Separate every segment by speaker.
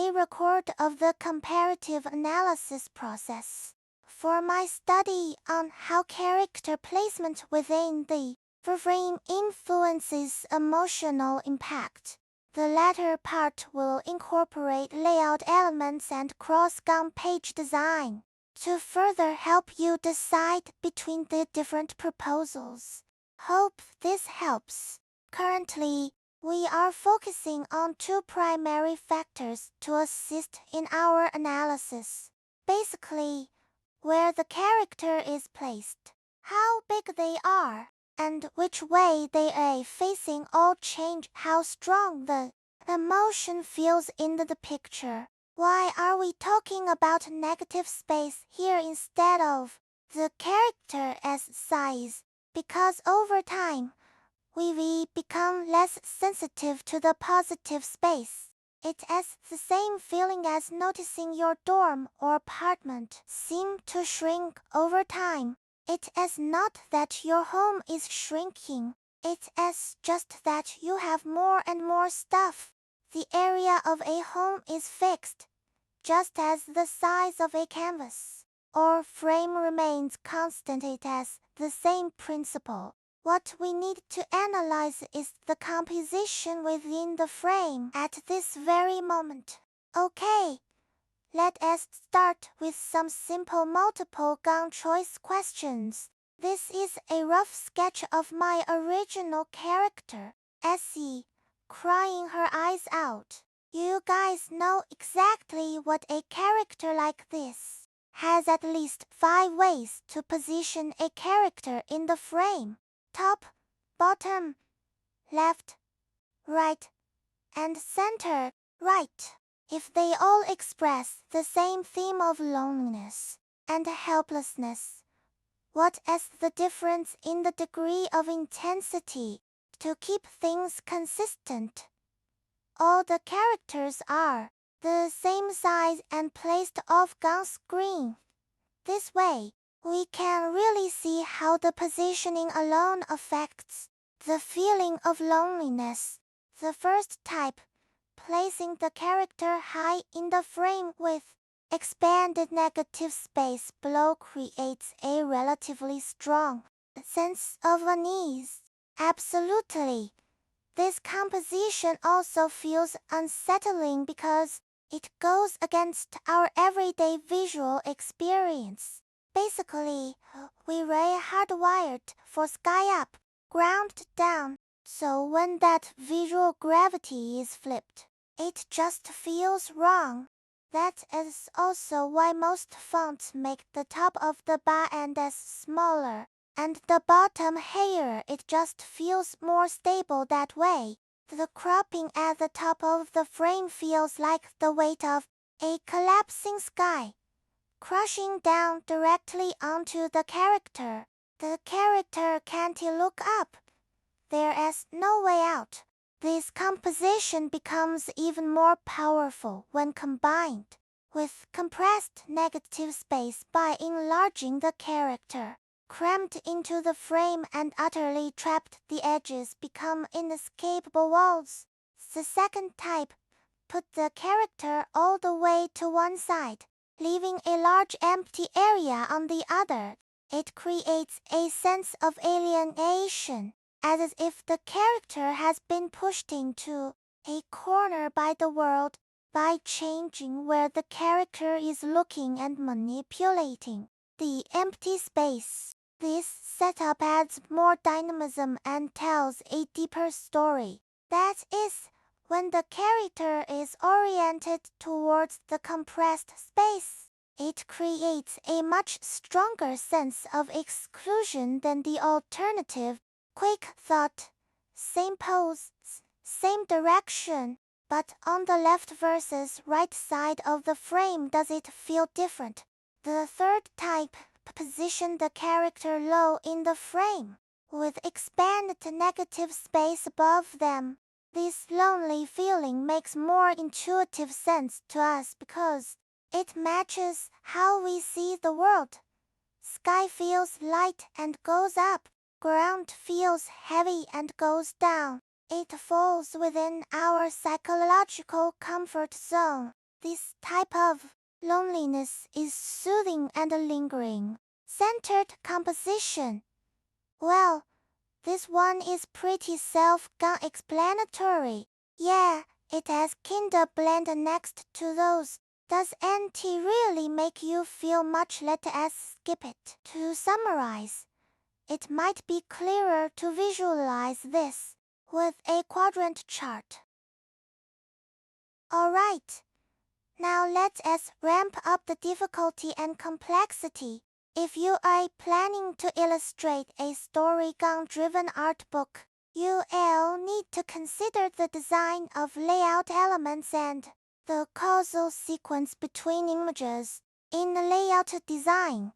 Speaker 1: a record of the comparative analysis process. For my study on how character placement within the frame influences emotional impact, the latter part will incorporate layout elements and cross-gun page design to further help you decide between the different proposals. Hope this helps. Currently, we are focusing on two primary factors to assist in our analysis. Basically, where the character is placed, how big they are, and which way they are facing all change how strong the emotion feels in the picture. Why are we talking about negative space here instead of the character as size? Because over time, we become less sensitive to the positive space. It has the same feeling as noticing your dorm or apartment seem to shrink over time. It is not that your home is shrinking. It is just that you have more and more stuff. The area of a home is fixed, just as the size of a canvas or frame remains constant. It has the same principle. What we need to analyze is the composition within the frame at this very moment. Okay, let us start with some simple multiple gun choice questions. This is a rough sketch of my original character, Essie, crying her eyes out. You guys know exactly what a character like this has at least 5 ways to position a character in the frame: top, bottom, left, right, and center. Right. If they all express the same theme of loneliness and helplessness, what is the difference in the degree of intensity? To keep things consistent, all the characters are the same size and placed off screen. This way, we can really see how the positioning alone affects the feeling of loneliness. The first type, placing the character high in the frame with expanded negative space below, creates a relatively strong sense of unease. Absolutely. This composition also feels unsettling because it goes against our everyday visual experience. Basically, we were hardwired for sky up, ground down, so when that visual gravity is flipped, it just feels wrong. That is also why most fonts make the top of the bar end as smaller and the bottom higher. It just feels more stable that way. The cropping at the top of the frame feels like the weight of a collapsing sky, crushing down directly onto the character. The character can't look up. There is no way out. This composition becomes even more powerful when combined with compressed negative space by enlarging the character. Crammed into the frame and utterly trapped, the edges become inescapable walls. The second type, put the character all the way to one side, leaving a large empty area on the other. It creates a sense of alienation, as if the character has been pushed into a corner by the world. By changing where the character is looking and manipulating the empty space, this setup adds more dynamism and tells a deeper story. That is, when the character is oriented towards the compressed space, it creates a much stronger sense of exclusion than the alternative. Quick thought: same pose, same direction, but on the left versus right side of the frame does it feel different? The third type, position the character low in the frame, with expanded negative space above them. This lonely feeling makes more intuitive sense to us because it matches how we see the world. Sky feels light and goes up. Ground feels heavy and goes down. It falls within our psychological comfort zone. This type of loneliness is soothing and lingering. Centered composition. Well, this one is pretty self-explanatory. Yeah, it has kinda blend next to those. Does NT really make you feel much? Let us skip it. To summarize, it might be clearer to visualize this with a quadrant chart. Alright, now let us ramp up the difficulty and complexity. If you are planning to illustrate a storyline-driven art book, you'll need to consider the design of layout elements and the causal sequence between images. In the layout design,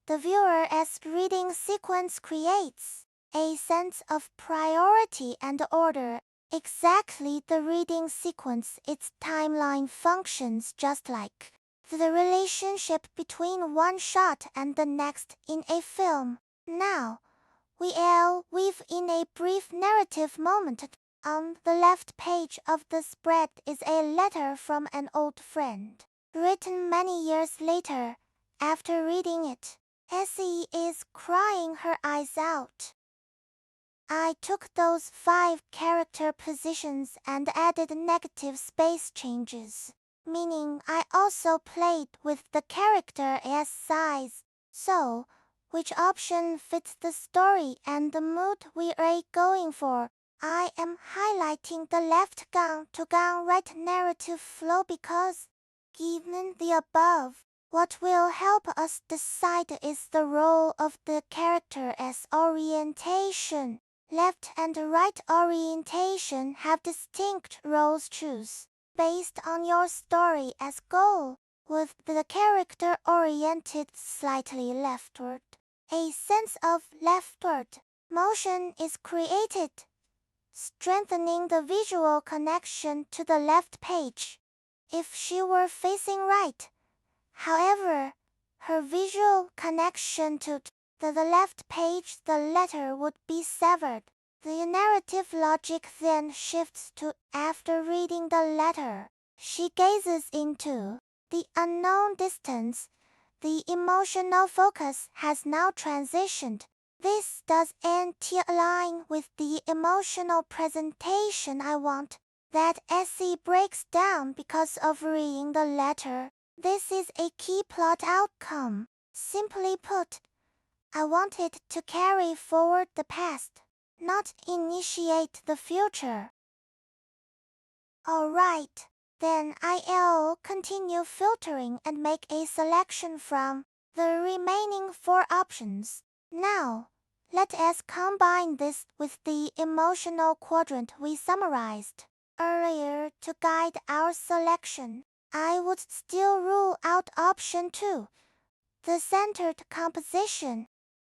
Speaker 1: the viewer's reading sequence creates a sense of priority and order. Exactly the reading sequence, its timeline functions just like the relationship between one shot and the next in a film. Now, we'll weave in a brief narrative moment. On the left page of the spread is a letter from an old friend, written many years later. After reading it, Essie is crying her eyes out. I took those 5 character positions and added negative space changes, meaning I also played with the character's size. So, which option fits the story and the mood we're going for? I am highlighting the left to right narrative flow because, given the above, what will help us decide is the role of the character's orientation. Left and right orientation have distinct roles. Choose based on your story as goal. With the character oriented slightly leftward, a sense of leftward motion is created, strengthening the visual connection to the left page. If she were facing right, however, her visual connection to the left page, the letter would be severed. The narrative logic then shifts to, after reading the letter, she gazes into the unknown distance. The emotional focus has now transitioned. This doesn't align with the emotional presentation I want. That Essie breaks down because of reading the letter. This is a key plot outcome. Simply put, I want it to carry forward the past, not initiate the future. Alright, then I'll continue filtering and make a selection from the remaining 4 options. Now, let us combine this with the emotional quadrant we summarized earlier to guide our selection. I would still rule out option 2, the centered composition.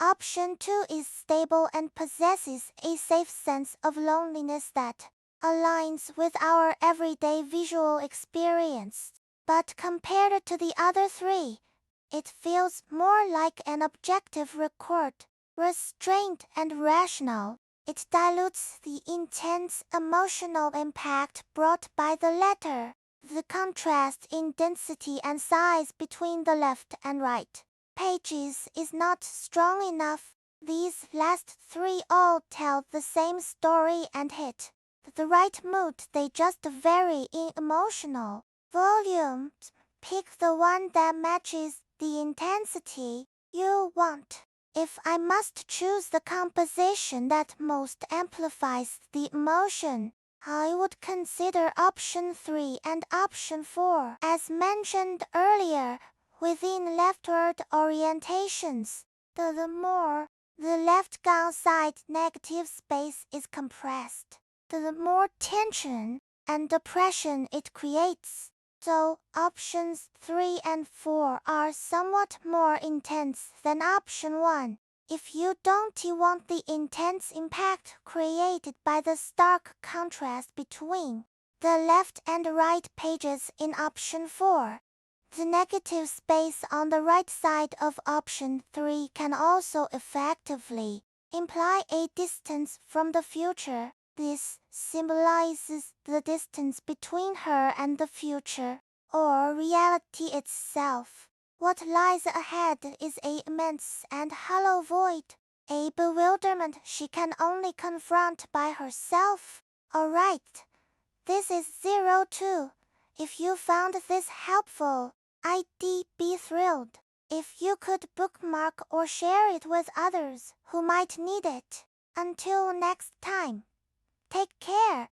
Speaker 1: Option 2 is stable and possesses a safe sense of loneliness that aligns with our everyday visual experience. But compared to the other 3, it feels more like an objective record, restrained and rational. It dilutes the intense emotional impact brought by the letter. The contrast in density and size between the left and right pages is not strong enough. These last 3 all tell the same story and hit the right mood, they just vary in emotional volume. Pick the one that matches the intensity you want. If I must choose the composition that most amplifies the emotion, I would consider option 3 and option 4. As mentioned earlier, within leftward orientations, the more the left side negative space is compressed, the more tension and depression it creates. So, options 3 and 4 are somewhat more intense than option 1. If you don't want the intense impact created by the stark contrast between the left and right pages in option 4, the negative space on the right side of option 3 can also effectively imply a distance from the future. This symbolizes the distance between her and the future, or reality itself. What lies ahead is a immense and hollow void, a bewilderment she can only confront by herself. Alright, this is 02. If you found this helpful, I'd be thrilled if you could bookmark or share it with others who might need it. Until next time, take care.